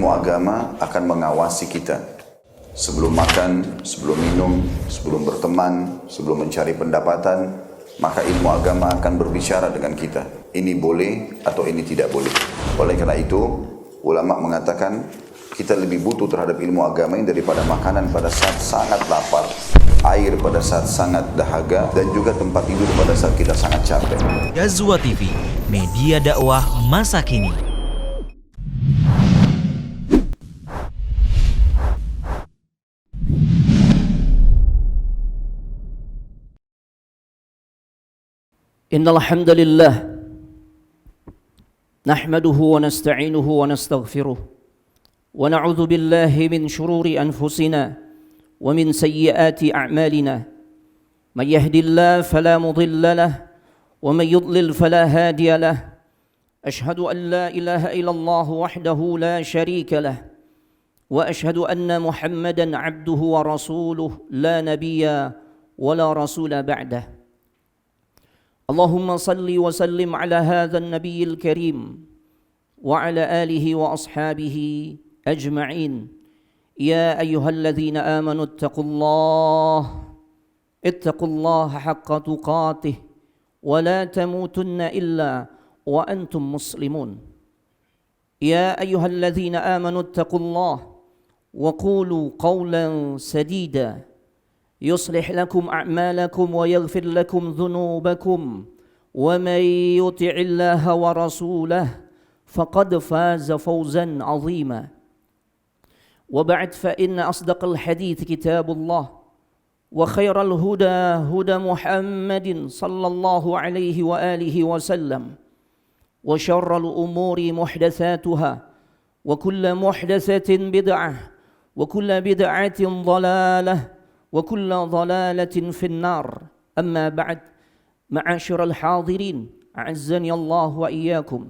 ilmu agama akan mengawasi kita. Sebelum makan, sebelum minum, sebelum berteman, sebelum mencari pendapatan, maka ilmu agama akan berbicara dengan kita. Ini boleh atau ini tidak boleh. Oleh karena itu, ulama mengatakan kita lebih butuh terhadap ilmu agama ini daripada makanan pada saat sangat lapar, air pada saat sangat dahaga, dan juga tempat tidur pada saat kita sangat capek. Ghazwa TV, media dakwah masa kini. Innal hamdalillah nahmaduhu wa nasta'inuhu wa nastaghfiruh wa na'udzu billahi min shururi anfusina wa min sayyiati a'malina may yahdihillahu fala mudilla lahu wa may yudlil fala hadiya lahu ashhadu an la ilaha illallah wahdahu la sharika lahu wa ashhadu anna muhammadan 'abduhu wa rasuluhu la nabiyya wa la rasula ba'dahu. اللهم صل وسلم على هذا النبي الكريم وعلى آله وأصحابه أجمعين يا أيها الذين آمنوا اتقوا الله حق تقاته ولا تموتن إلا وأنتم مسلمون يا أيها الذين آمنوا اتقوا الله وقولوا قولا سديدا يصلح لكم أعمالكم ويغفر لكم ذنوبكم ومن يطع الله ورسوله فقد فاز فوزا عظيما وبعد فإن أصدق الحديث كتاب الله وخير الهدى هدى محمد صلى الله عليه وآله وسلم وشر الأمور محدثاتها وكل محدثة بدعة وكل بدعة ضلالة وكل ضلالة في النار أما بعد معاشر الحاضرين أعزني الله وإياكم.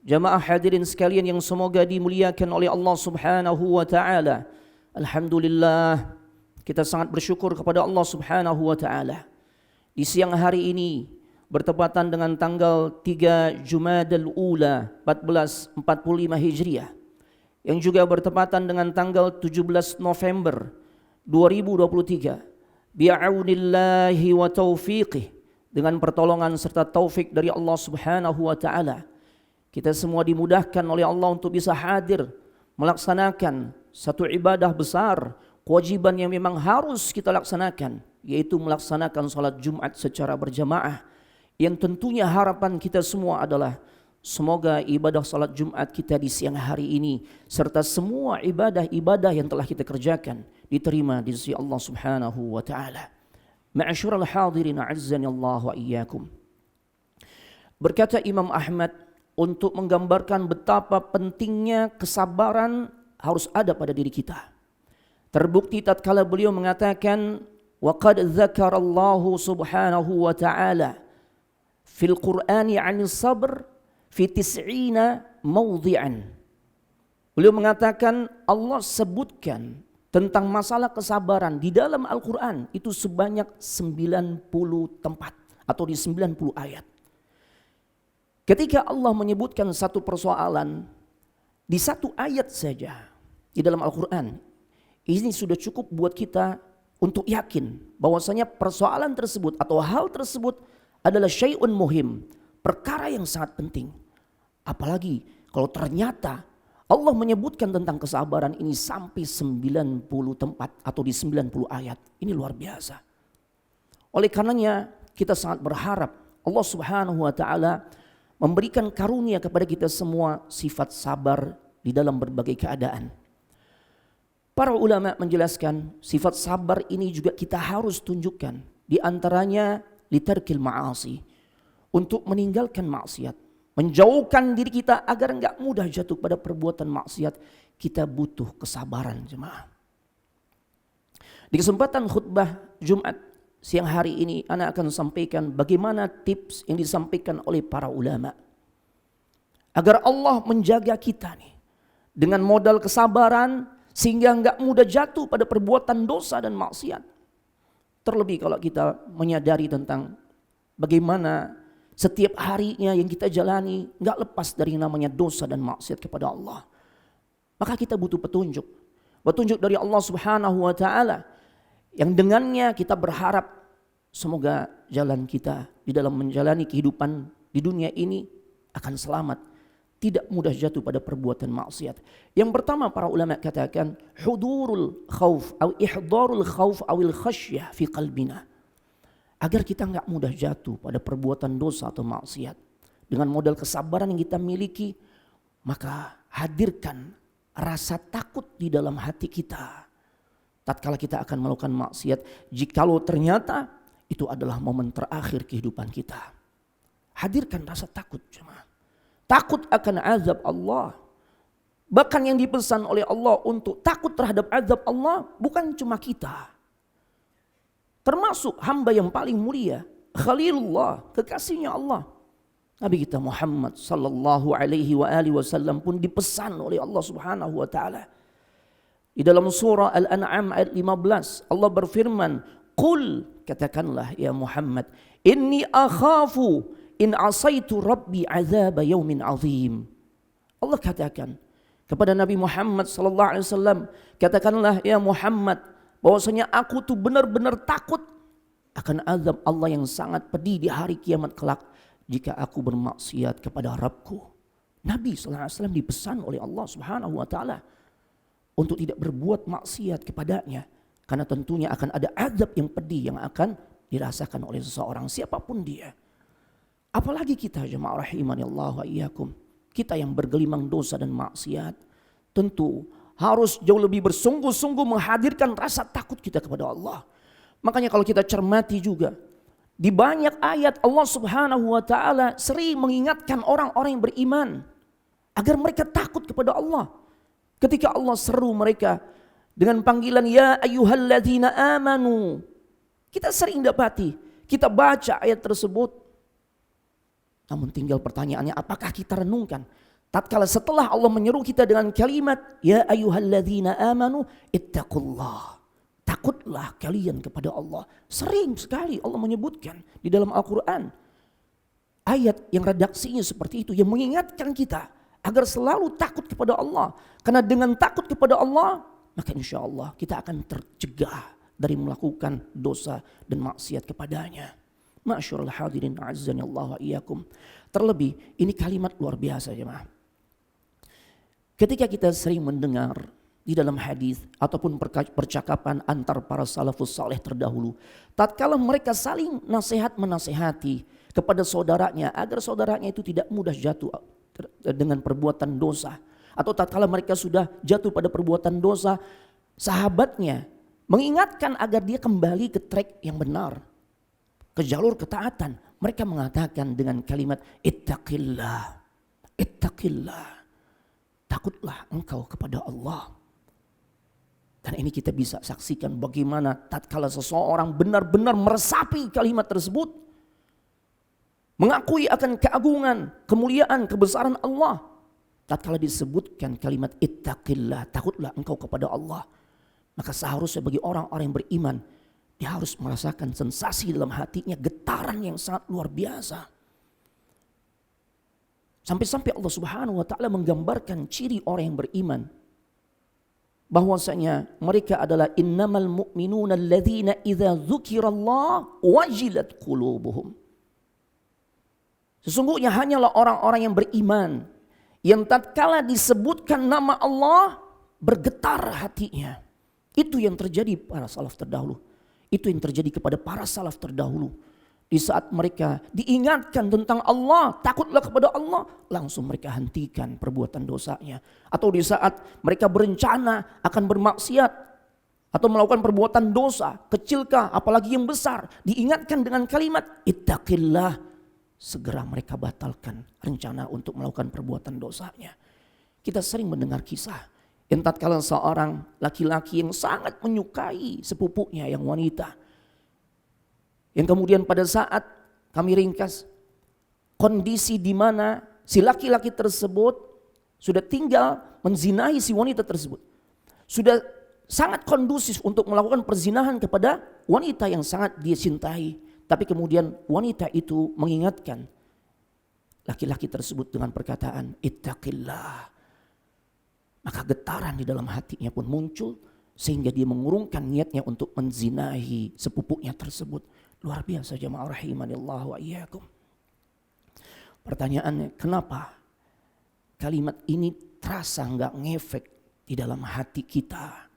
Jamaah hadirin sekalian yang semoga dimuliakan oleh Allah Subhanahu wa taala. Alhamdulillah, kita sangat bersyukur kepada Allah Subhanahu wa taala. Di siang hari ini bertepatan dengan tanggal 3 Jumadal Ula 1445 Hijriah, yang juga bertepatan dengan tanggal 17 November 2023, bi'aunillahi wa taufiqih, dengan pertolongan serta taufik dari Allah Subhanahu wa taala, kita semua dimudahkan oleh Allah untuk bisa hadir melaksanakan satu ibadah besar, kewajiban yang memang harus kita laksanakan, yaitu melaksanakan salat Jumat secara berjamaah, yang tentunya harapan kita semua adalah semoga ibadah salat Jumat kita di siang hari ini serta semua ibadah-ibadah yang telah kita kerjakan diterima di sisi Allah Subhanahu wa taala. Ma'asyiral hadirin a'azzani Allah wa iyyakum. Berkata Imam Ahmad, untuk menggambarkan betapa pentingnya kesabaran harus ada pada diri kita. Terbukti tatkala beliau mengatakan, wa qad dzakarallahu subhanahu wa ta'ala fil Qur'ani 'anil sabr fi 90 mawdhi'an. Beliau mengatakan Allah sebutkan tentang masalah kesabaran di dalam Al-Quran itu sebanyak 90 tempat atau di 90 ayat. Ketika Allah menyebutkan satu persoalan di satu ayat saja di dalam Al-Quran, ini sudah cukup buat kita untuk yakin bahwasanya persoalan tersebut atau hal tersebut adalah syai'un muhim, perkara yang sangat penting. Apalagi kalau ternyata Allah menyebutkan tentang kesabaran ini sampai 90 tempat atau di 90 ayat. Ini luar biasa. Oleh karenanya kita sangat berharap Allah Subhanahu wa taala memberikan karunia kepada kita semua sifat sabar di dalam berbagai keadaan. Para ulama menjelaskan sifat sabar ini juga kita harus tunjukkan. Di antaranya litarkil ma'asi, untuk meninggalkan maksiat, menjauhkan diri kita agar enggak mudah jatuh pada perbuatan maksiat. Kita butuh kesabaran, jemaah. Di kesempatan khutbah Jumat siang hari ini, ana akan sampaikan bagaimana tips yang disampaikan oleh para ulama agar Allah menjaga kita nih dengan modal kesabaran sehingga enggak mudah jatuh pada perbuatan dosa dan maksiat. Terlebih kalau kita menyadari tentang bagaimana setiap harinya yang kita jalani nggak lepas dari namanya dosa dan maksiat kepada Allah. Maka kita butuh petunjuk. Petunjuk dari Allah Subhanahu wa taala yang dengannya kita berharap semoga jalan kita di dalam menjalani kehidupan di dunia ini akan selamat, tidak mudah jatuh pada perbuatan maksiat. Yang pertama para ulama katakan hudurul khauf atau ihdarul khauf awil khasyah fi qalbina. Agar kita enggak mudah jatuh pada perbuatan dosa atau maksiat. Dengan modal kesabaran yang kita miliki, maka hadirkan rasa takut di dalam hati kita. Tatkala kita akan melakukan maksiat, jikalau ternyata itu adalah momen terakhir kehidupan kita. Hadirkan rasa takut jemaah. Takut akan azab Allah. Bahkan yang dipesan oleh Allah untuk takut terhadap azab Allah bukan cuma kita. Termasuk hamba yang paling mulia, Khalilullah, kekasihnya Allah. Nabi kita Muhammad sallallahu alaihi wa alihi wasallam pun dipesan oleh Allah Subhanahu wa taala. Di dalam surah Al-An'am ayat 15 Allah berfirman, "Qul," katakanlah ya Muhammad, "Inni akhafu in asaitu rabbi azab yaumin azim." Allah katakan kepada Nabi Muhammad sallallahu alaihi wasallam, katakanlah ya Muhammad bahwasanya aku tuh benar-benar takut akan azab Allah yang sangat pedih di hari kiamat kelak jika aku bermaksiat kepada Rabbku. Nabi sallallahu alaihi wasallam dipesan oleh Allah Subhanahu wa taala untuk tidak berbuat maksiat kepadanya, karena tentunya akan ada azab yang pedih yang akan dirasakan oleh seseorang siapapun dia. Apalagi kita jemaah rahimani Allah wa iyyakum, kita yang bergelimang dosa dan maksiat, tentu harus jauh lebih bersungguh-sungguh menghadirkan rasa takut kita kepada Allah. Makanya kalau kita cermati juga, di banyak ayat Allah Subhanahu wa taala sering mengingatkan orang-orang yang beriman agar mereka takut kepada Allah. Ketika Allah seru mereka dengan panggilan ya ayyuhalladzina amanu. Kita sering dapati, kita baca ayat tersebut. Namun tinggal pertanyaannya, apakah kita renungkan? Tatkala setelah Allah menyeru kita dengan kalimat ya ayyuhalladzina amanu ittaqullah. Takutlah kalian kepada Allah. Sering sekali Allah menyebutkan di dalam Al-Quran ayat yang redaksinya seperti itu, yang mengingatkan kita agar selalu takut kepada Allah. Karena dengan takut kepada Allah, maka insya Allah kita akan tercegah dari melakukan dosa dan maksiat kepadanya. Ma'asyiral hadirin a'azzani Allah wa iyyakum. Terlebih ini kalimat luar biasa jemaah. Ketika kita sering mendengar di dalam hadis ataupun percakapan antar para salafus saleh terdahulu, tatkala mereka saling nasihat menasihati kepada saudaranya agar saudaranya itu tidak mudah jatuh dengan perbuatan dosa, atau tatkala mereka sudah jatuh pada perbuatan dosa, sahabatnya mengingatkan agar dia kembali ke track yang benar, ke jalur ketaatan. Mereka mengatakan dengan kalimat ittaqillah, ittaqillah, takutlah engkau kepada Allah. Dan ini kita bisa saksikan bagaimana tatkala seseorang benar-benar meresapi kalimat tersebut, mengakui akan keagungan, kemuliaan, kebesaran Allah. Tatkala disebutkan kalimat ittaqillah, takutlah engkau kepada Allah, maka seharusnya bagi orang-orang yang beriman, dia harus merasakan sensasi dalam hatinya, getaran yang sangat luar biasa. Sampai-sampai Allah Subhanahu wa taala menggambarkan ciri orang yang beriman, bahwasanya mereka adalah innamal mu'minuna alladzina idza dzukirallah wajilat qulubuhum. Sesungguhnya hanyalah orang-orang yang beriman yang tatkala disebutkan nama Allah bergetar hatinya. Itu yang terjadi para salaf terdahulu. Itu yang terjadi kepada para salaf terdahulu. Di saat mereka diingatkan tentang Allah, takutlah kepada Allah, langsung mereka hentikan perbuatan dosanya. Atau di saat mereka berencana akan bermaksiat atau melakukan perbuatan dosa, kecilkah apalagi yang besar, diingatkan dengan kalimat ittaqillah, segera mereka batalkan rencana untuk melakukan perbuatan dosanya. Kita sering mendengar kisah yang tatkala seorang laki-laki yang sangat menyukai sepupunya yang wanita, yang kemudian pada saat kami ringkas kondisi di mana si laki-laki tersebut sudah tinggal menzinahi si wanita tersebut, sudah sangat kondusif untuk melakukan perzinahan kepada wanita yang sangat dia cintai, tapi kemudian wanita itu mengingatkan laki-laki tersebut dengan perkataan ittaqillah, maka getaran di dalam hatinya pun muncul sehingga dia mengurungkan niatnya untuk menzinahi sepupunya tersebut. Luar biasa jemaah rahimanillah wa iyyakum. Pertanyaannya, kenapa kalimat ini terasa enggak ngefek di dalam hati kita?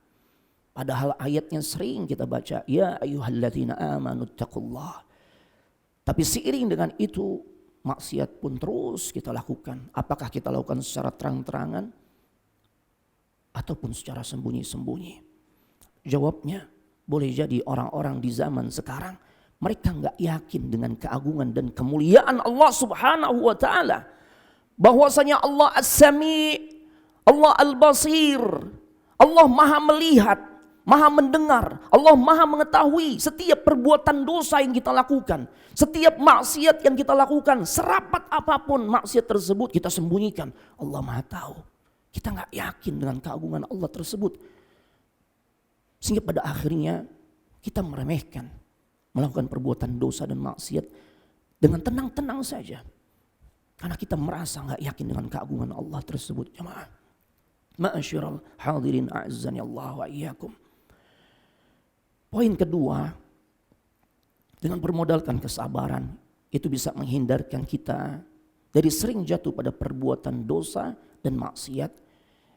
Padahal ayatnya sering kita baca, ya ayyuhalladzina amanu taqullah. Tapi seiring dengan itu maksiat pun terus kita lakukan. Apakah kita lakukan secara terang-terangan ataupun secara sembunyi-sembunyi? Jawabnya, boleh jadi orang-orang di zaman sekarang mereka enggak yakin dengan keagungan dan kemuliaan Allah Subhanahu wa taala. Bahwasanya Allah As-Sami', Allah Al-Basir, Allah Maha melihat, Maha mendengar, Allah Maha mengetahui setiap perbuatan dosa yang kita lakukan. Setiap maksiat yang kita lakukan, serapat apapun maksiat tersebut kita sembunyikan. Allah Maha tahu. Kita enggak yakin dengan keagungan Allah tersebut. Sehingga pada akhirnya kita meremehkan, melakukan perbuatan dosa dan maksiat dengan tenang-tenang saja. Karena kita merasa enggak yakin dengan keagungan Allah tersebut, jemaah. Ma'asyiral hadirin a'azzani Allah wa iyyakum. Poin kedua, dengan bermodalkan kesabaran, itu bisa menghindarkan kita dari sering jatuh pada perbuatan dosa dan maksiat,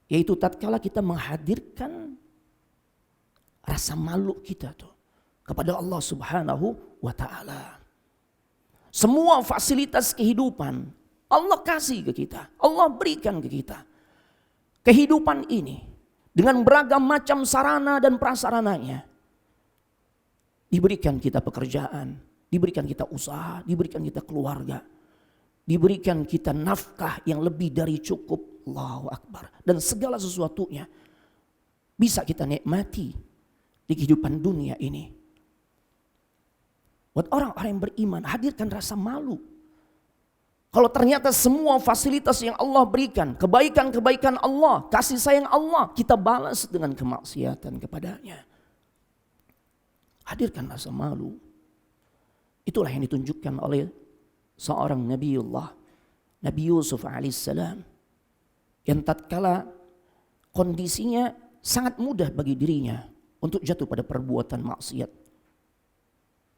yaitu tatkala kita menghadirkan rasa malu kita tuh kepada Allah Subhanahu wa taala. Semua fasilitas kehidupan Allah kasih ke kita, Allah berikan ke kita. Kehidupan ini dengan beragam macam sarana dan prasarananya. Diberikan kita pekerjaan, diberikan kita usaha, diberikan kita keluarga, diberikan kita nafkah yang lebih dari cukup. Allahu Akbar. Dan segala sesuatunya bisa kita nikmati di kehidupan dunia ini. Buat orang-orang yang beriman, hadirkan rasa malu. Kalau ternyata semua fasilitas yang Allah berikan, kebaikan-kebaikan Allah, kasih sayang Allah, kita balas dengan kemaksiatan kepadanya. Hadirkan rasa malu. Itulah yang ditunjukkan oleh seorang Nabiullah, Nabi Yusuf alaihissalam, yang tatkala kondisinya sangat mudah bagi dirinya untuk jatuh pada perbuatan maksiat.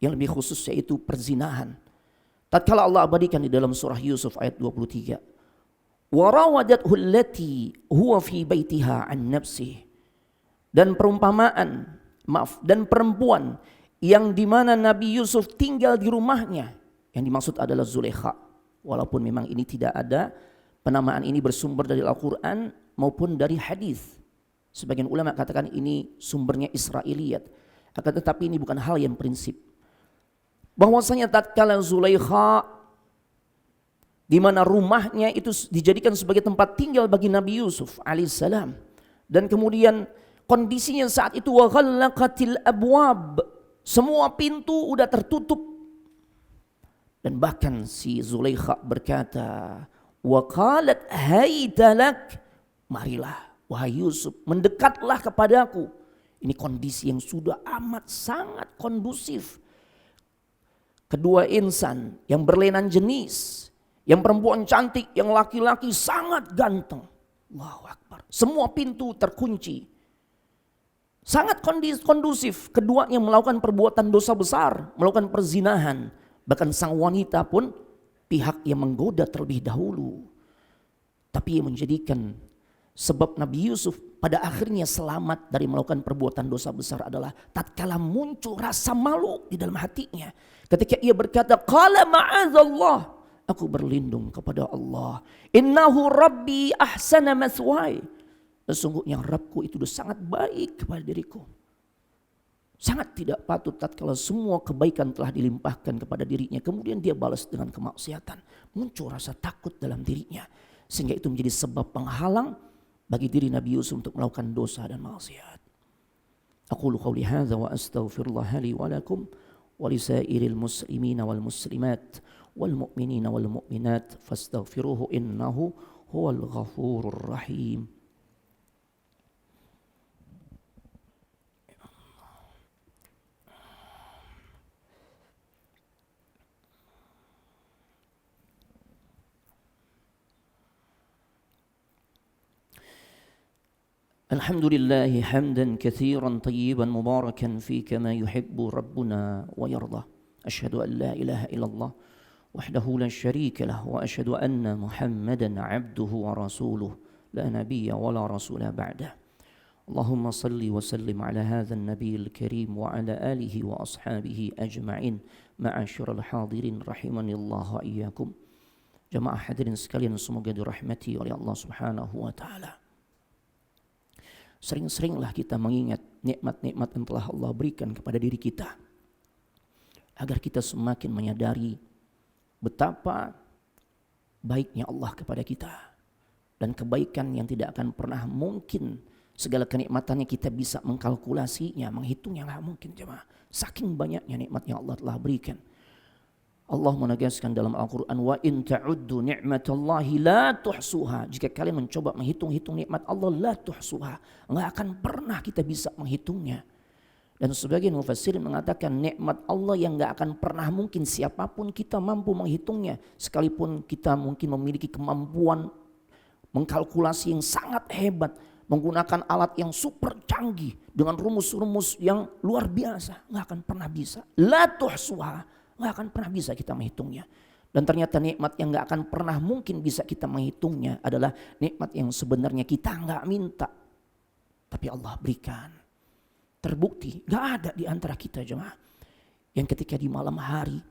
Yang lebih khusus yaitu perzinahan. Tatkala Allah abadikan di dalam surah Yusuf ayat 23. Warawadathu allati huwa fi baitiha an nafsih. Dan perumpamaan, dan perempuan yang dimana Nabi Yusuf tinggal di rumahnya, yang dimaksud adalah Zulaikha. Walaupun memang ini tidak ada, penamaan ini bersumber dari Al-Quran maupun dari hadis. Sebagian ulama katakan ini sumbernya Israiliyat. Akan tetapi ini bukan hal yang prinsip. Bahwasanya tatkala Zulaikha, di mana rumahnya itu dijadikan sebagai tempat tinggal bagi Nabi Yusuf alaihissalam, dan kemudian kondisinya saat itu wa ghallaqatil abwab, semua pintu udah tertutup, dan bahkan si Zulaikha berkata, wa qalat haytalak, marilah wahai Yusuf, mendekatlah kepadaku. Ini kondisi yang sudah amat sangat kondusif. Kedua insan yang berlainan jenis, yang perempuan cantik, yang laki-laki sangat ganteng. Allahu Akbar. Semua pintu terkunci. Sangat kondusif. Keduanya melakukan perbuatan dosa besar, melakukan perzinahan. Bahkan sang wanita pun pihak yang menggoda terlebih dahulu. Tapi yang menjadikan sebab Nabi Yusuf pada akhirnya selamat dari melakukan perbuatan dosa besar adalah tatkala muncul rasa malu di dalam hatinya. Ketika ia berkata, qala ma'adzallah, aku berlindung kepada Allah. Innahu rabbi ahsana mathwaya. Sesungguhnya Rabbku itu sudah sangat baik kepada diriku. Sangat tidak patut tatkala semua kebaikan telah dilimpahkan kepada dirinya, kemudian dia balas dengan kemaksiatan. Muncul rasa takut dalam dirinya, sehingga itu menjadi sebab penghalang bagi diri Nabi Yusuf untuk melakukan dosa dan maksiat. Aqulu qawli hadza wa astaghfirullah li wa lakum wa lisairil muslimina wal muslimat wal mu'minina wal mu'minat fastaghfiruhu innahu huwal ghafurur rahim. Alhamdulillahi hamdan kathiran tayyiban mubarakan fi kama yuhibbu rabbuna wa yardah. Asyhadu an la ilaha illallah wahdahu la syarika lah wa asyhadu anna Muhammadan abduhu wa rasuluh la nabiyya wa la rasula ba'dah. Allahumma salli wa sallim ala hadzal nabiyil karim wa ala alihi wa ashabihi ajma'in. Ma'asyiral hadirin rahimanillah wa iyyakum. Jamaah hadirin sekalian, semoga dirahmati oleh Allah Subhanahu wa taala. Sering-seringlah kita mengingat nikmat-nikmat yang telah Allah berikan kepada diri kita, agar kita semakin menyadari betapa baiknya Allah kepada kita, dan kebaikan yang tidak akan pernah mungkin segala kenikmatannya kita bisa mengkalkulasinya, menghitungnya nggak mungkin jemaah. Saking banyaknya nikmat yang Allah telah berikan. Allah menegaskan dalam Al-Quran, wa in ta'uddu ni'matallahi la tuhsuha. Jika kalian mencoba menghitung-hitung nikmat Allah, la tuhsuha, enggak akan pernah kita bisa menghitungnya. Dan sebagian mufassirin mengatakan nikmat Allah yang enggak akan pernah mungkin siapapun kita mampu menghitungnya, sekalipun kita mungkin memiliki kemampuan mengkalkulasi yang sangat hebat, menggunakan alat yang super canggih dengan rumus-rumus yang luar biasa, enggak akan pernah bisa. La tuhsuha, nggak akan pernah bisa kita menghitungnya. Dan ternyata nikmat yang nggak akan pernah mungkin bisa kita menghitungnya adalah nikmat yang sebenarnya kita nggak minta, tapi Allah berikan. Terbukti nggak ada di antara kita jemaah yang ketika di malam hari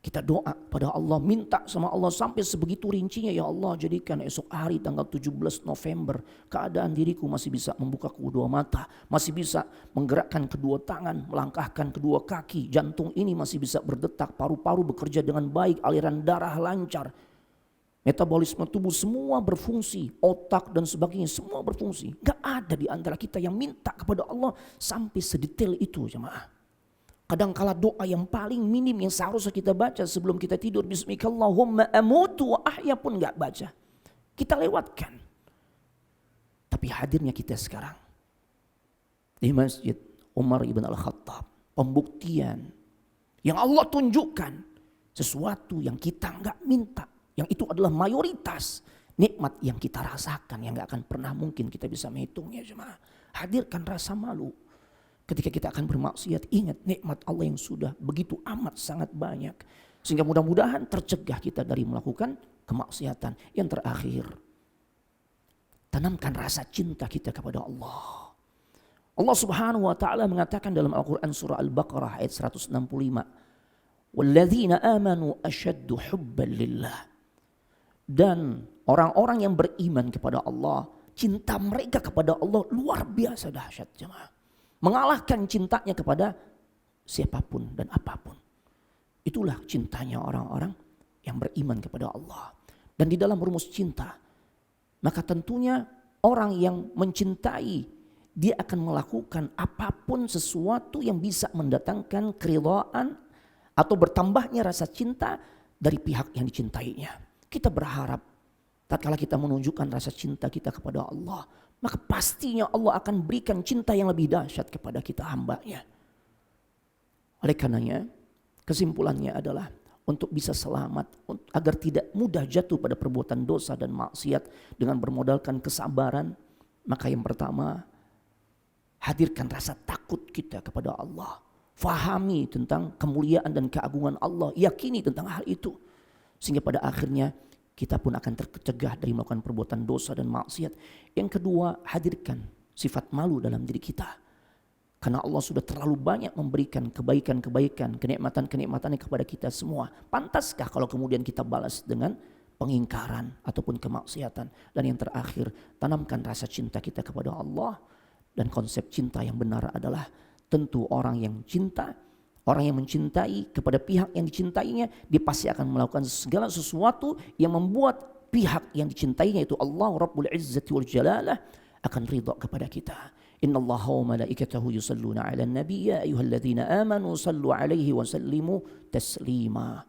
kita doa pada Allah, minta sama Allah sampai sebegitu rincinya, ya Allah jadikan esok hari tanggal 17 November keadaan diriku masih bisa membuka kedua mata, masih bisa menggerakkan kedua tangan, melangkahkan kedua kaki, jantung ini masih bisa berdetak, paru-paru bekerja dengan baik, aliran darah lancar, metabolisme tubuh semua berfungsi, otak dan sebagainya semua berfungsi. Gak ada di antara kita yang minta kepada Allah sampai sedetail itu jemaah. Kadangkala doa yang paling minim yang seharusnya kita baca sebelum kita tidur, bismikallahumma amutu wa ahya, pun gak baca. Kita lewatkan. Tapi hadirnya kita sekarang di Masjid Umar ibn Al-Khattab, pembuktian yang Allah tunjukkan sesuatu yang kita gak minta, yang itu adalah mayoritas nikmat yang kita rasakan, yang gak akan pernah mungkin kita bisa menghitungnya jemaah. Hadirkan rasa malu. Ketika kita akan bermaksiat, ingat nikmat Allah yang sudah begitu amat sangat banyak. Sehingga mudah-mudahan tercegah kita dari melakukan kemaksiatan. Yang terakhir, tanamkan rasa cinta kita kepada Allah. Allah Subhanahu wa taala mengatakan dalam Al-Quran surah Al-Baqarah ayat 165, "Walladzina amanu asyaddu hubban lillah." Dan orang-orang yang beriman kepada Allah, cinta mereka kepada Allah luar biasa dahsyat jemaah. Mengalahkan cintanya kepada siapapun dan apapun. Itulah cintanya orang-orang yang beriman kepada Allah. Dan di dalam rumus cinta, maka tentunya orang yang mencintai, dia akan melakukan apapun sesuatu yang bisa mendatangkan keridhaan atau bertambahnya rasa cinta dari pihak yang dicintainya. Kita berharap tatkala kita menunjukkan rasa cinta kita kepada Allah, maka pastinya Allah akan berikan cinta yang lebih dahsyat kepada kita hambanya. Oleh karenanya, kesimpulannya adalah untuk bisa selamat, agar tidak mudah jatuh pada perbuatan dosa dan maksiat dengan bermodalkan kesabaran, maka yang pertama, hadirkan rasa takut kita kepada Allah. Fahami tentang kemuliaan dan keagungan Allah, yakini tentang hal itu. Sehingga pada akhirnya kita pun akan tercegah dari melakukan perbuatan dosa dan maksiat. Yang kedua, hadirkan sifat malu dalam diri kita. Karena Allah sudah terlalu banyak memberikan kebaikan-kebaikan, kenikmatan-kenikmatannya kepada kita semua. Pantaskah kalau kemudian kita balas dengan pengingkaran ataupun kemaksiatan? Dan yang terakhir, tanamkan rasa cinta kita kepada Allah. Dan konsep cinta yang benar adalah tentu orang yang cinta, orang yang mencintai kepada pihak yang dicintainya, dia pasti akan melakukan segala sesuatu yang membuat pihak yang dicintainya, itu Allah Rabbul Izzati wal Jalalah, akan ridha kepada kita. Innallaha wa malaikatahu yusalluna 'alan nabiy ya ayyuhalladzina amanu sallu 'alaihi wa sallimu taslima.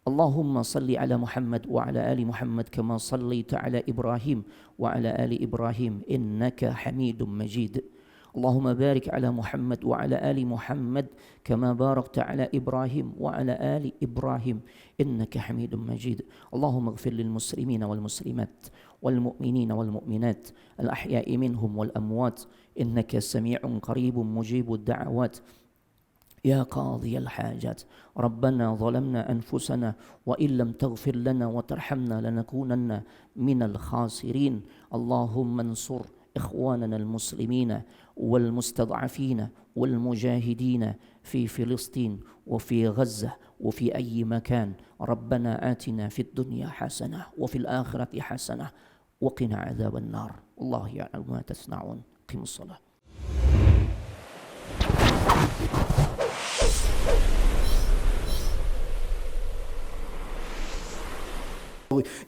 Allahumma salli ala Muhammad wa ala ali Muhammad kama sallaita ala Ibrahim wa ala ali Ibrahim innaka Hamidum Majid. اللهم بارك على محمد وعلى آل محمد كما باركت على إبراهيم وعلى آل إبراهيم إنك حميد مجيد. اللهم اغفر للمسلمين والمسلمات والمؤمنين والمؤمنات الأحياء منهم والأموات إنك سميع قريب مجيب الدعوات يا قاضي الحاجات. ربنا ظلمنا أنفسنا وإن لم تغفر لنا وترحمنا لنكونن من الخاسرين. اللهم انصر إخواننا المسلمين والمستضعفين والمجاهدين في فلسطين وفي غزة وفي أي مكان. ربنا آتنا في الدنيا حسنة وفي الآخرة حسنة وقنا عذاب النار. الله يعلم ما تصنعون. قم الصلاة.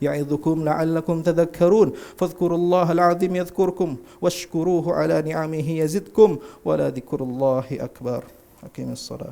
يعظكم لعلكم تذكرون فاذكروا الله العظيم يذكركم واشكروه على نعمه يزدكم ولذكر الله أكبر. أقيم الصلاة.